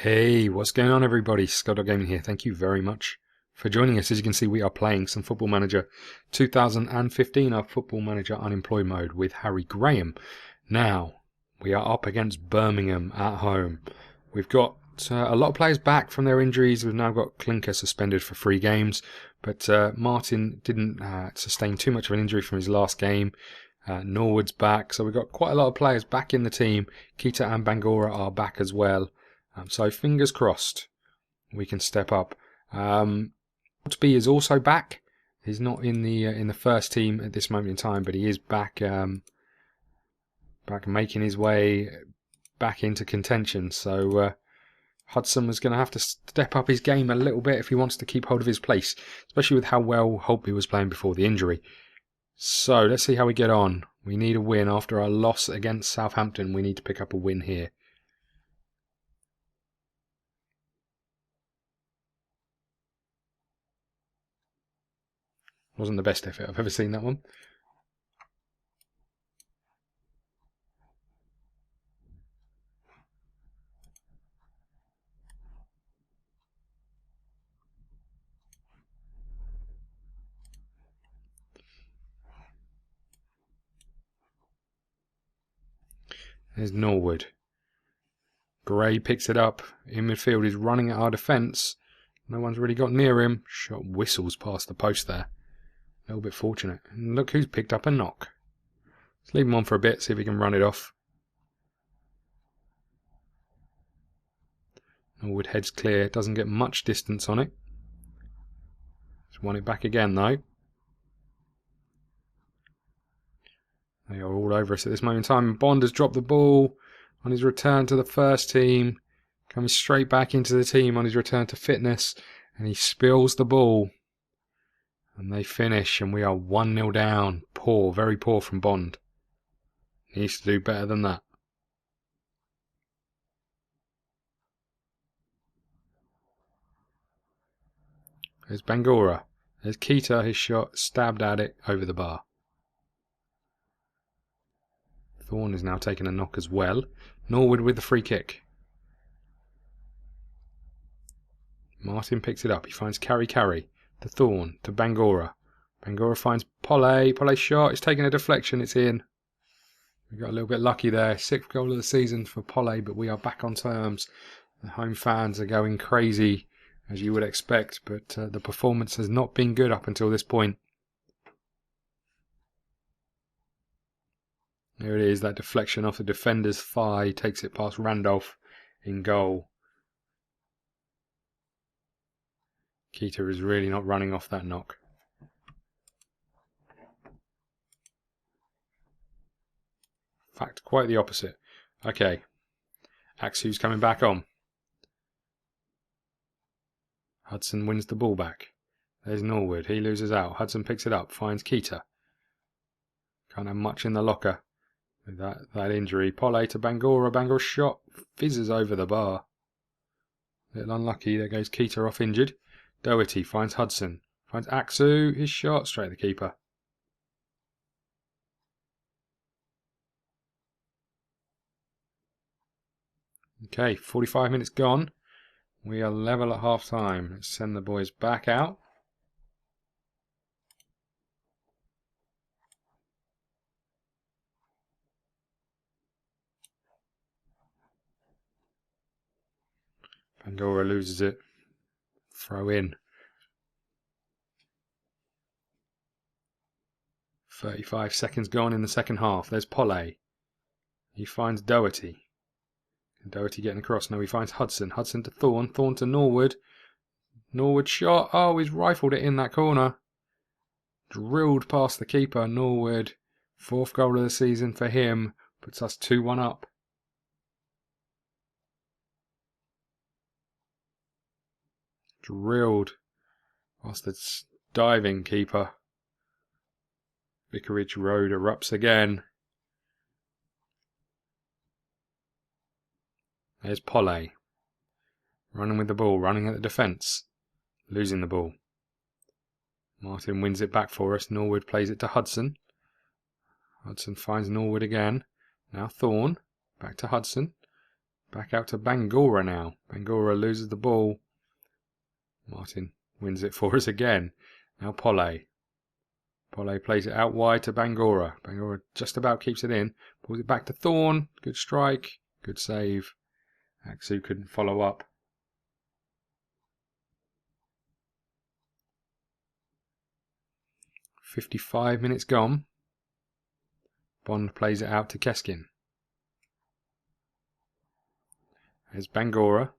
Hey, what's going on everybody? ScottDogGaming here. Thank you very much for joining us. As you can see, we are playing some Football Manager 2015, our Football Manager Unemployed mode with Harry Graham. Now, we are up against Birmingham at home. We've got a lot of players back from their injuries. We've now got Clinker suspended for 3 games, but Martin didn't sustain too much of an injury from his last game. Norwood's back, so we've got quite a lot of players back in the team. Keita and Bangura are back as well. So fingers crossed we can step up. Woodby is also back. He's not in the first team at this moment in time, but he is back making his way back into contention. So Hudson was going to have to step up his game a little bit if he wants to keep hold of his place, especially with how well Holtby was playing before the injury. So let's see how we get on. We need a win after our loss against Southampton. We need to pick up a win here. Wasn't the best effort I've ever seen, that one. There's Norwood. Gray picks it up. In midfield, he's running at our defence. No one's really got near him. Shot whistles past the post there. A little bit fortunate. And look who's picked up a knock. Let's leave him on for a bit, see if he can run it off. Norwood heads clear. Doesn't get much distance on it. Just won it back again though. They are all over us at this moment in time. Bond has dropped the ball on his return to the first team. Coming straight back into the team on his return to fitness. And he spills the ball. And they finish, and we are 1-0 down. Poor, very poor from Bond. Needs to do better than that. There's Bangura. There's Keita, his shot, stabbed at it over the bar. Thorne is now taking a knock as well. Norwood with the free kick. Martin picks it up. He finds Carry. To Thorne, to Bangura. Bangura finds Polle. Polle's shot. It's taking a deflection. It's in. We got a little bit lucky there. 6th goal of the season for Polle, but we are back on terms. The home fans are going crazy, as you would expect, but the performance has not been good up until this point. There it is. That deflection off the defender's thigh takes it past Randolph in goal. Keita is really not running off that knock. In fact, quite the opposite. Okay. Aksu's coming back on. Hudson wins the ball back. There's Norwood. He loses out. Hudson picks it up. Finds Keita. Can't have much in the locker with that injury. Polle to Bangura. Bangura's shot fizzes over the bar. A little unlucky. There goes Keita off injured. Doherty finds Hudson. Finds Aksu. His shot straight at the keeper. Okay, 45 minutes gone. We are level at half time. Let's send the boys back out. Bangura loses it. Throw in. 35 seconds gone in the second half. There's Polle. He finds Doherty. Doherty getting across. Now he finds Hudson. Hudson to Thorne. Thorne to Norwood. Norwood shot. Oh, he's rifled it in that corner. Drilled past the keeper. Norwood. 4th goal of the season for him. Puts us 2-1 up. Drilled past the diving keeper. Vicarage Road erupts again. There's Polle. Running with the ball, running at the defence. Losing the ball. Martin wins it back for us. Norwood plays it to Hudson. Hudson finds Norwood again. Now Thorne. Back to Hudson. Back out to Bangura now. Bangura loses the ball. Martin wins it for us again. Now Pole. Pole plays it out wide to Bangura. Bangura just about keeps it in. Pulls it back to Thorn. Good strike. Good save. Aksu couldn't follow up. .55 minutes gone. Bond plays it out to Keskin. There's Bangura.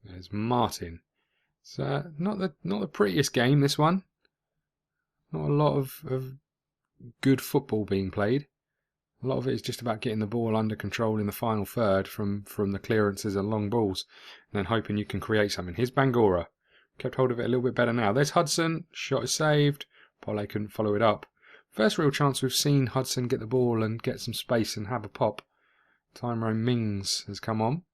There's Martin. It's not the prettiest game, this one. Not a lot of good football being played. A lot of it is just about getting the ball under control in the final third from the clearances and long balls, and then hoping you can create something. Here's Bangura. Kept hold of it a little bit better now. There's Hudson. Shot is saved. Pole couldn't follow it up. First real chance we've seen Hudson get the ball and get some space and have a pop. Tyrone Mings has come on.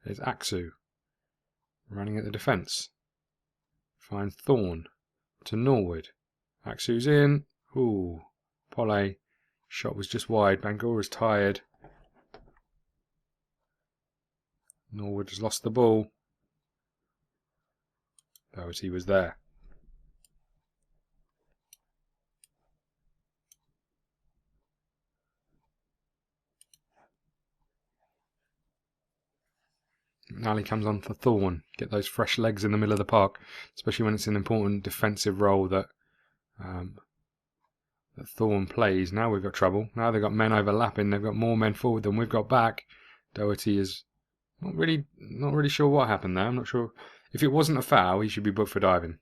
There's Aksu running at the defence. Finds Thorn to Norwood. Aksu's in. Ooh, Pole. Shot was just wide. Bangura's tired. Norwood has lost the ball. Doherty was there. McNally comes on for Thorn. Get those fresh legs in the middle of the park, especially when it's an important defensive role that Thorn plays. Now we've got trouble. Now they've got men overlapping. They've got more men forward than we've got back. Doherty is not really sure what happened there. I'm not sure. If it wasn't a foul, he should be booked for diving.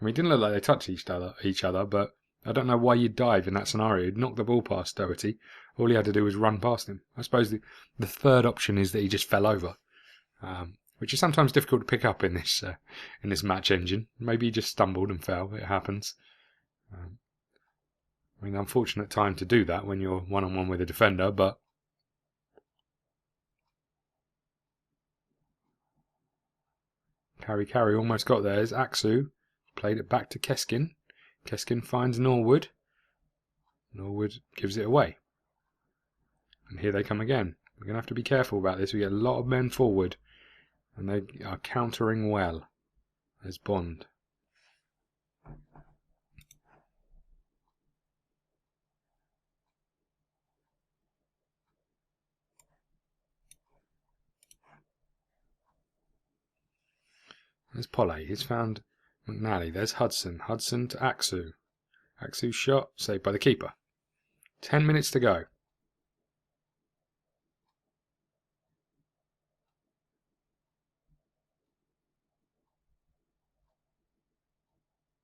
I mean, it didn't look like they touched each other, but I don't know why you'd dive in that scenario. He'd knocked the ball past Doherty. All he had to do was run past him. I suppose the third option is that he just fell over. Which is sometimes difficult to pick up in this match engine. Maybe he just stumbled and fell. It happens. I mean, unfortunate time to do that when you're one-on-one with a defender, but carry almost got there. There's Aksu. Played it back to Keskin. Keskin finds Norwood. Norwood gives it away. And here they come again. We're going to have to be careful about this. We get a lot of men forward. And they are countering well. There's Bond. There's Pole. He's found McNally. There's Hudson. Hudson to Aksu. Aksu's shot saved by the keeper. 10 minutes to go.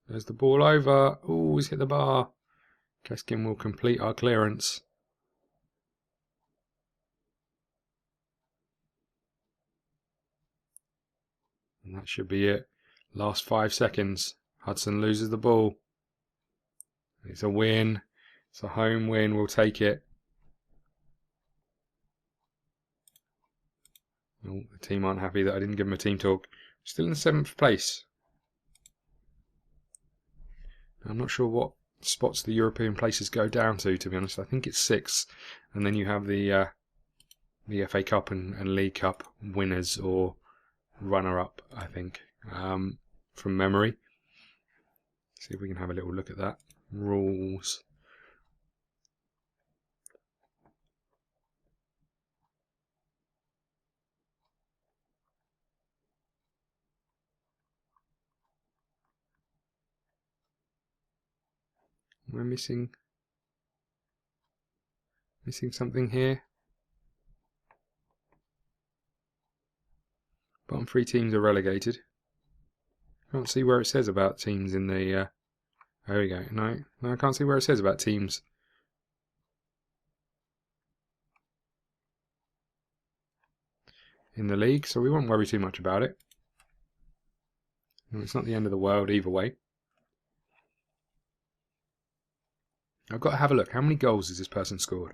There's the ball over. Ooh, he's hit the bar. Keskin will complete our clearance. And that should be it. Last 5 seconds. Hudson loses the ball. It's a win. It's a home win. We'll take it. Oh, the team aren't happy that I didn't give them a team talk. Still in 7th place. I'm not sure what spots the European places go down to be honest. I think it's 6. And then you have the FA Cup and League Cup winners or runner-up, I think, from memory. See if we can have a little look at that. Rules. We're missing something here. Bottom 3 teams are relegated. Can't see where it says about teams in the. There we go. No, I can't see where it says about teams. In the league, so we won't worry too much about it. It's not the end of the world either way. I've got to have a look. How many goals has this person scored?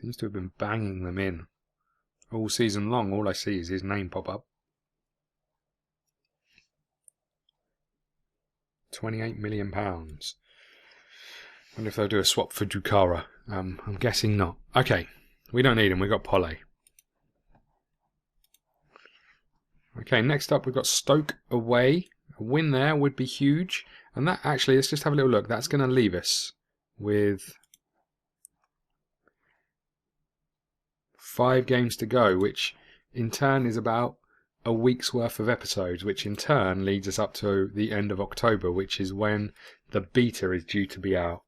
Seems to have been banging them in all season long. All I see is his name pop up. £28 million. Wonder if they'll do a swap for Dukara. I'm guessing not. Okay, we don't need him. We've got Pole. Okay, next up we've got Stoke away. A win there would be huge. And that actually, let's just have a little look. That's going to leave us with 5 games to go, which in turn is about a week's worth of episodes, which in turn leads us up to the end of October, which is when the beta is due to be out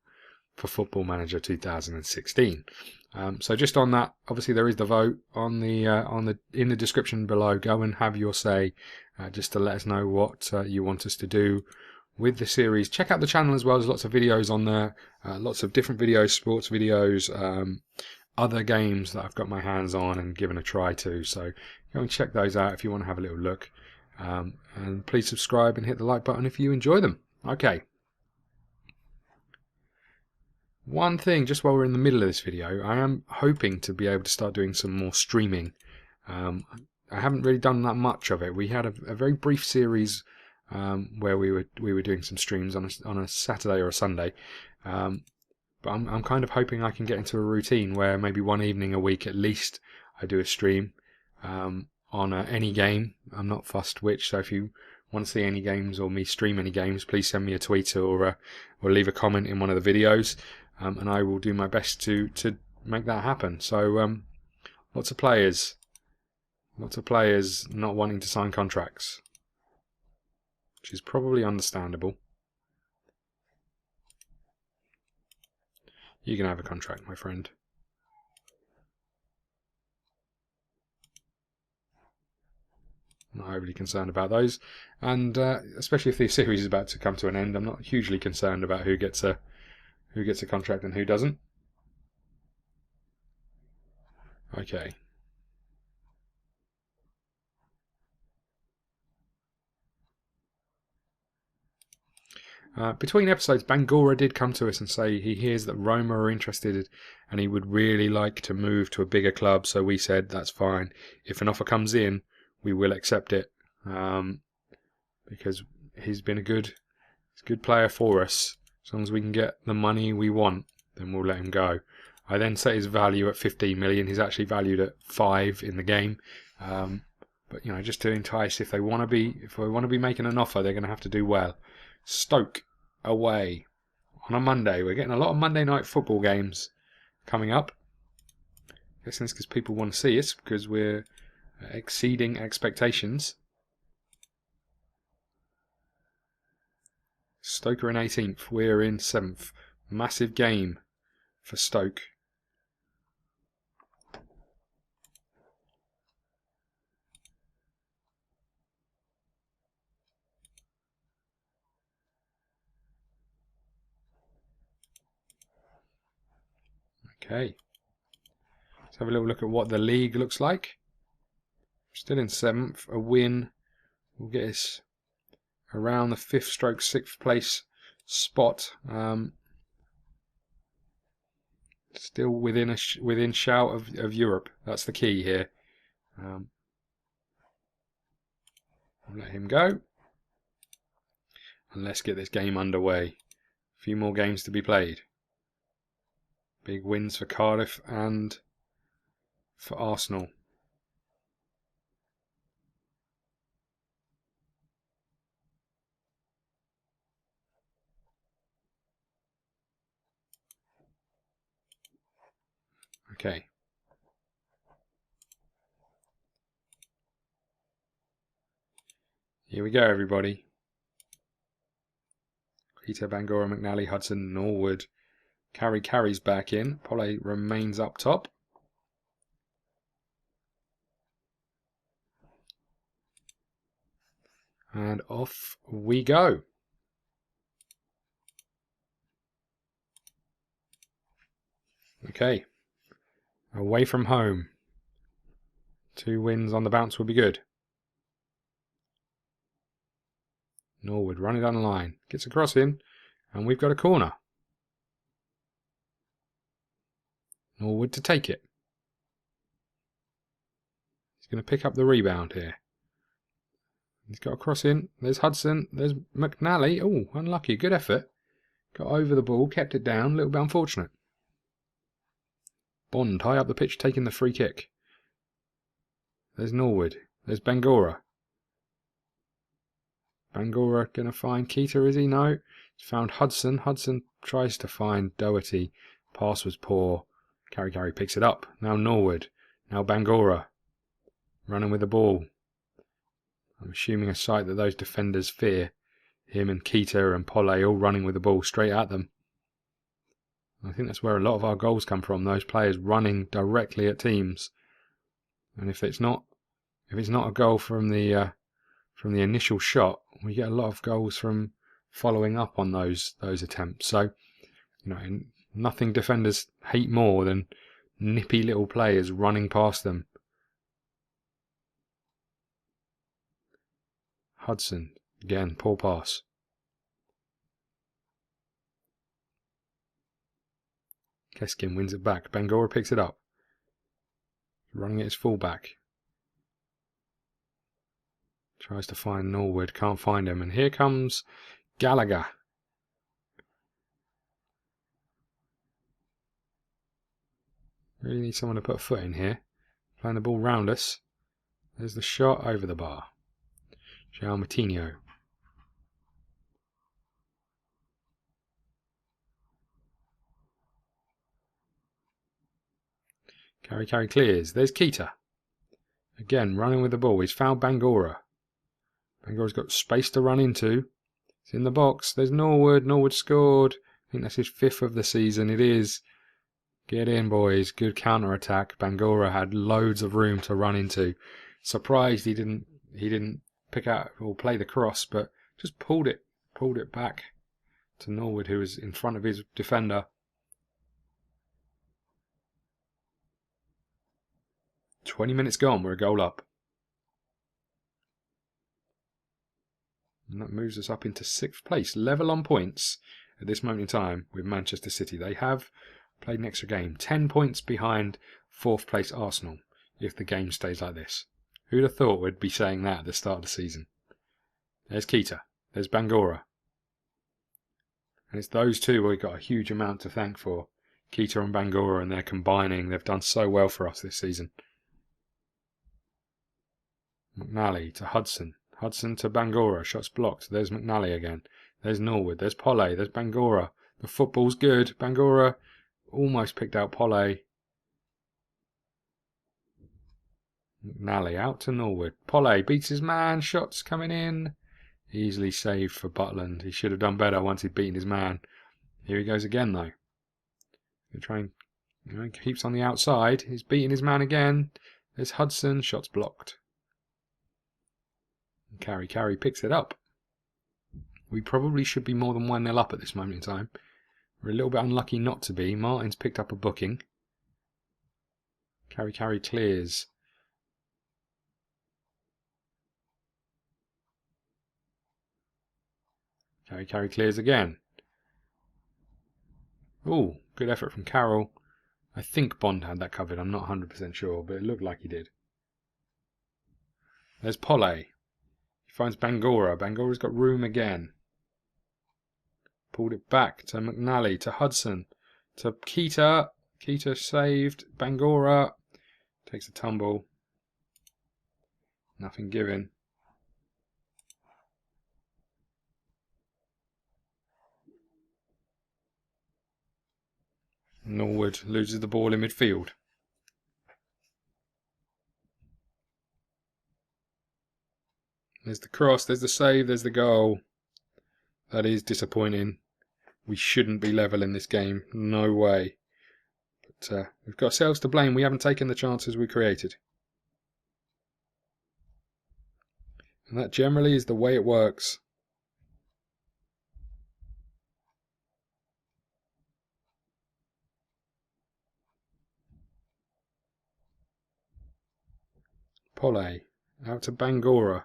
for Football Manager 2016. So just on that, obviously there is the vote on the in the description below. Go and have your say, just to let us know what you want us to do with the series. Check out the channel as well. There's lots of videos on there, lots of different videos, sports videos, other games that I've got my hands on and given a try to. So go and check those out if you want to have a little look. And please subscribe and hit the like button if you enjoy them. Okay. One thing, just while we're in the middle of this video, I am hoping to be able to start doing some more streaming. I haven't really done that much of it. We had a very brief series where we were doing some streams on a Saturday or a Sunday, but I'm kind of hoping I can get into a routine where maybe one evening a week at least I do a stream on any game. I'm not fussed which, so if you want to see any games or me stream any games, please send me a tweet or leave a comment in one of the videos. And I will do my best to make that happen. So lots of players not wanting to sign contracts, which is probably understandable. You can have a contract, my friend. Not overly concerned about those, and especially if the series is about to come to an end, I'm not hugely concerned about who gets a contract and who doesn't. Okay. Between episodes, Bangura did come to us and say he hears that Roma are interested and he would really like to move to a bigger club, so we said that's fine. If an offer comes in, we will accept it, because he's been a good player for us. As long as we can get the money we want, then we'll let him go. I then set his value at 15 million. He's actually valued at 5 in the game. But you know, just to entice, if they want to be making an offer, they're going to have to do well. Stoke away on a Monday. We're getting a lot of Monday night football games coming up. I guess that's because people want to see us, because we're exceeding expectations. Stoke are in 18th, we're in 7th. Massive game for Stoke. Okay. Let's have a little look at what the league looks like. Still in 7th. A win will get us around the 5th/6th place spot. Still within shout of Europe. That's the key here. I'll let him go. And let's get this game underway. A few more games to be played. Big wins for Cardiff and for Arsenal. Okay. Here we go, everybody. Peter, Bangura, McNally, Hudson, Norwood. Carries back in. Pole remains up top. And off we go. Okay. Away from home. 2 wins on the bounce will be good. Norwood running down the line. Gets across in. And we've got a corner. Norwood to take it. He's going to pick up the rebound here. He's got a cross in. There's Hudson. There's McNally. Oh, unlucky. Good effort. Got over the ball, kept it down. A little bit unfortunate. Bond high up the pitch, taking the free kick. There's Norwood. There's Bangura. Bangura going to find Keita, is he? No. He's found Hudson. Hudson tries to find Doherty. Pass was poor. Carry picks it up. Now Norwood. Now Bangura. Running with the ball. I'm assuming a sight that those defenders fear. Him and Keita and Pole all running with the ball straight at them. I think that's where a lot of our goals come from. Those players running directly at teams. And if it's not a goal from the initial shot, we get a lot of goals from following up on those attempts. So, nothing defenders hate more than nippy little players running past them. Hudson, again, poor pass. Keskin wins it back. Bangura picks it up. Running at his fullback. Tries to find Norwood, can't find him. And here comes Gallagher. Really need someone to put a foot in here. Playing the ball round us. There's the shot over the bar. João Matinho. Carry clears. There's Keita. Again, running with the ball. He's found Bangura. Bangura's got space to run into. It's in the box. There's Norwood. Norwood scored. I think that's his 5th of the season. It is. Get in, boys. Good counter-attack. Bangura had loads of room to run into. Surprised he didn't pick out or play the cross, but just pulled it back to Norwood, who was in front of his defender. 20 minutes gone, we're a goal up. And that moves us up into 6th place, level on points at this moment in time with Manchester City. They have played an extra game, 10 points behind 4th place Arsenal, if the game stays like this. Who'd have thought we'd be saying that at the start of the season? There's Keita. There's Bangura. And it's those two we've got a huge amount to thank for. Keita and Bangura, and they're combining. They've done so well for us this season. McNally to Hudson. Hudson to Bangura. Shots blocked. There's McNally again. There's Norwood. There's Pole. There's Bangura. The football's good. Bangura almost picked out Pole. McNally out to Norwood. Pole beats his man. Shots coming in. Easily saved for Butland. He should have done better once he'd beaten his man. Here he goes again, though. He'll try and keeps on the outside. He's beating his man again. There's Hudson. Shots blocked. Carry picks it up. We probably should be more than 1-0 up at this moment in time. We're a little bit unlucky not to be. Martin's picked up a booking. Carry clears. Carry clears again. Oh, good effort from Carroll. I think Bond had that covered. I'm not 100% sure, but it looked like he did. There's Pole. He finds Bangura. Bangura's got room again. Pulled it back to McNally, to Hudson, to Keita. Keita saved. Bangura takes a tumble. Nothing given. Norwood loses the ball in midfield. There's the cross, there's the save, there's the goal. That is disappointing. We shouldn't be level in this game. No way. But we've got ourselves to blame. We haven't taken the chances we created. And that generally is the way it works. Pole out to Bangura.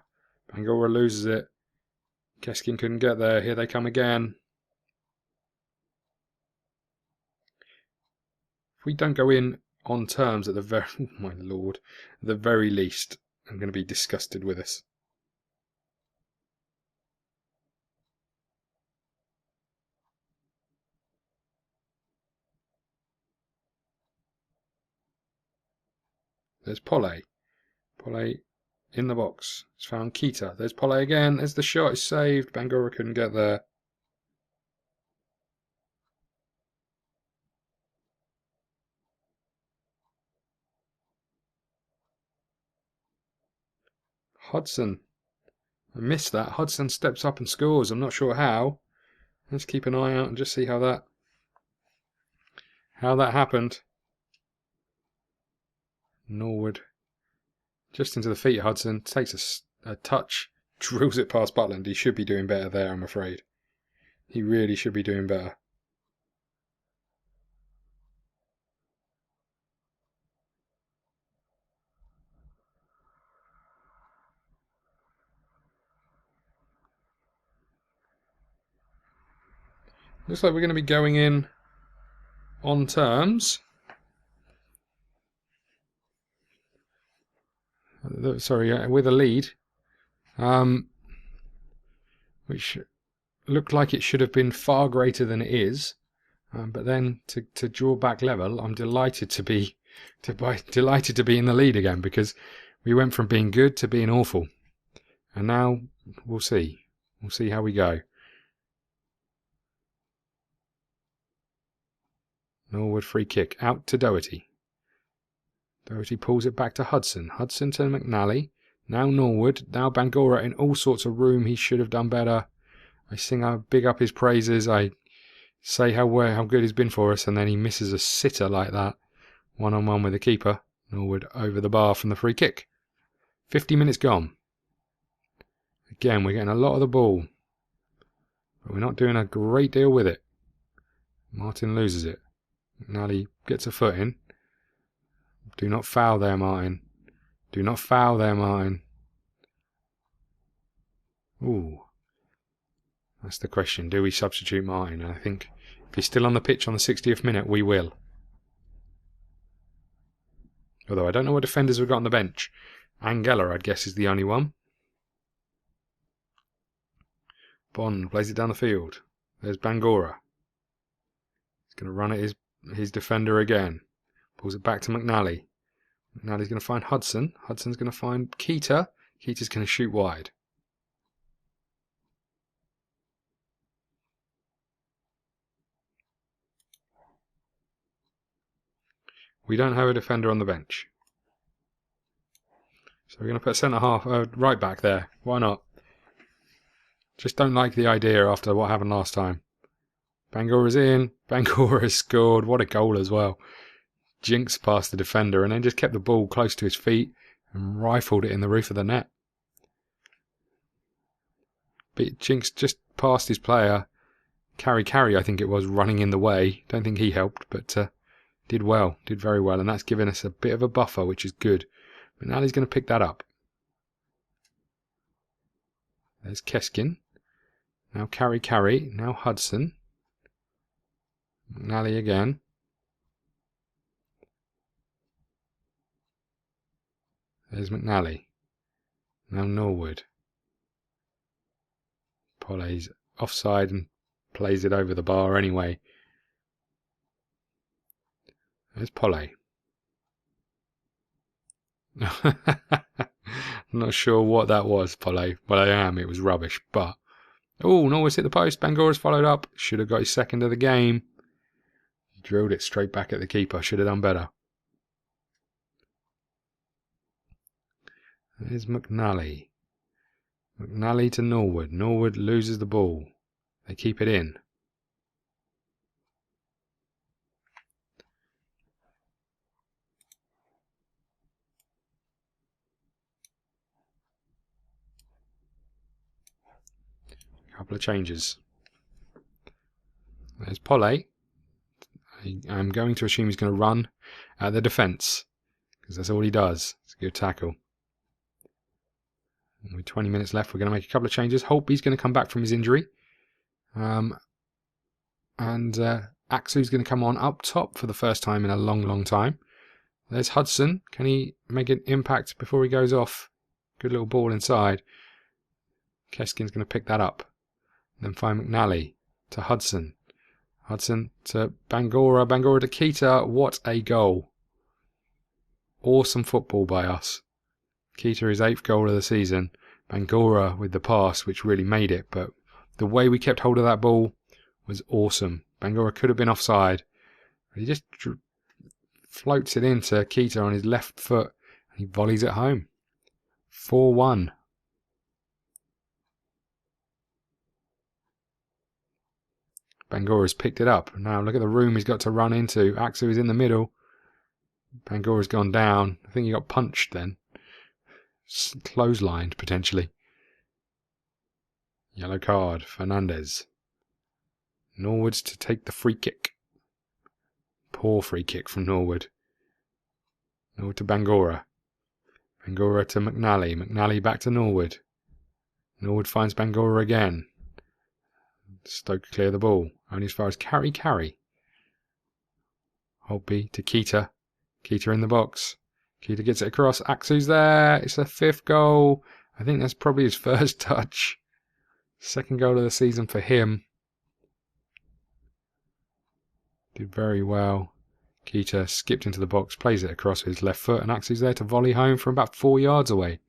Bangura loses it. Keskin couldn't get there. Here they come again. If we don't go in on terms at the very, oh my lord, at the very least, I'm going to be disgusted with us. There's Pole. Pole in the box. It's found Keita. There's Pole again. There's the shot. It's saved. Bangura couldn't get there. Hudson. I missed that. Hudson steps up and scores. I'm not sure how. Let's keep an eye out and just see how that happened. Norwood. Just into the feet of Hudson. Takes a touch. Drills it past Butland. He should be doing better there, I'm afraid. He really should be doing better. Looks like we're going to be going in on terms. Sorry, with a lead. Which looked like it should have been far greater than it is. But then to draw back level, I'm delighted to be in the lead again, because we went from being good to being awful. And now we'll see. We'll see how we go. Norwood free kick out to Doherty. Doherty pulls it back to Hudson. Hudson to McNally. Now Norwood. Now Bangura in all sorts of room. He should have done better. I big up his praises. I say how good he's been for us, and then he misses a sitter like that. 1-on-1 with the keeper. Norwood over the bar from the free kick. 50 minutes gone. Again, we're getting a lot of the ball, but we're not doing a great deal with it. Martin loses it. McNally gets a foot in. Do not foul there, Martin. Do not foul there, Martin. Ooh. That's the question. Do we substitute Martin? And I think if he's still on the pitch on the 60th minute, we will. Although I don't know what defenders we've got on the bench. Angela, I'd guess, is the only one. Bond plays it down the field. There's Bangura. He's going to run at his defender again. Pulls it back to McNally. McNally's going to find Hudson. Hudson's going to find Keita. Keita's going to shoot wide. We don't have a defender on the bench. So we're going to put centre half, right back there. Why not? Just don't like the idea after what happened last time. Bangura's in. Bangura has scored. What a goal as well. Jinx past the defender and then just kept the ball close to his feet and rifled it in the roof of the net. But Jinx just passed his player. Carry, I think it was, running in the way. Don't think he helped, but did well. Did very well. And that's given us a bit of a buffer, which is good. But now he's going to pick that up. There's Keskin. Now Carry. Now Hudson. McNally again. There's McNally. Now Norwood. Pole's offside and plays it over the bar anyway. There's Pole. Not sure what that was, Pole. Well, I am. It was rubbish, but... Oh, Norwood's hit the post. Bangura's followed up. Should have got his second of the game. He drilled it straight back at the keeper. Should have done better. There's McNally. McNally to Norwood. Norwood loses the ball. They keep it in. Couple of changes. There's Pole. I'm going to assume he's going to run at the defence, because that's all he does. It's a good tackle. And with 20 minutes left, we're going to make a couple of changes. Holtby's going to come back from his injury. And Aksu's going to come on up top for the first time in a long time. There's Hudson. Can he make an impact before he goes off? Good little ball inside. Keskin's going to pick that up. Then find McNally to Hudson. Hudson to Bangura. Bangura to Keita. What a goal. Awesome football by us. Keita, his 8th goal of the season. Bangura with the pass, which really made it, but the way we kept hold of that ball was awesome. Bangura could have been offside. He just floats it into Keita on his left foot, and he volleys it home. 4-1. Bangura's picked it up. Now look at the room he's got to run into. Aksu is in the middle. Bangura's gone down. I think he got punched then. Clotheslined, potentially. Yellow card, Fernandez. Norwood to take the free kick. Poor free kick from Norwood. Norwood to Bangura. Bangura to McNally. McNally back to Norwood. Norwood finds Bangura again. Stoke clear the ball. Only as far as Carry. Holtby to Keita. Keita in the box. Keita gets it across. Aksu's there. It's a 5th goal. I think that's probably his first touch. 2nd goal of the season for him. Did very well. Keita skipped into the box, plays it across with his left foot, and Aksu's there to volley home from about 4 yards away.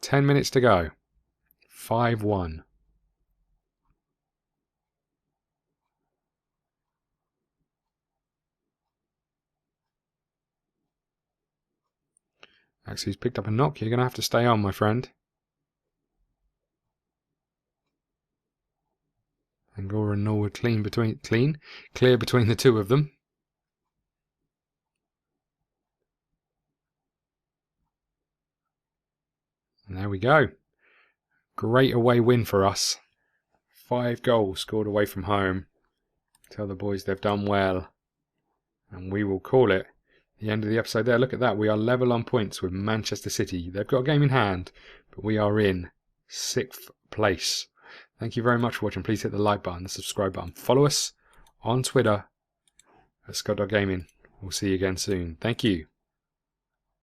10 minutes to go. 5-1. Aksu's picked up a knock. You're going to have to stay on, my friend. Bangura and Norwood clear between the two of them. And there we go. Great away win for us. 5 goals scored away from home. Tell the boys they've done well. And we will call it the end of the episode there. Look at that. We are level on points with Manchester City. They've got a game in hand, but we are in 6th place. Thank you very much for watching. Please hit the like button, the subscribe button. Follow us on Twitter at ScottDogGaming. We'll see you again soon. Thank you.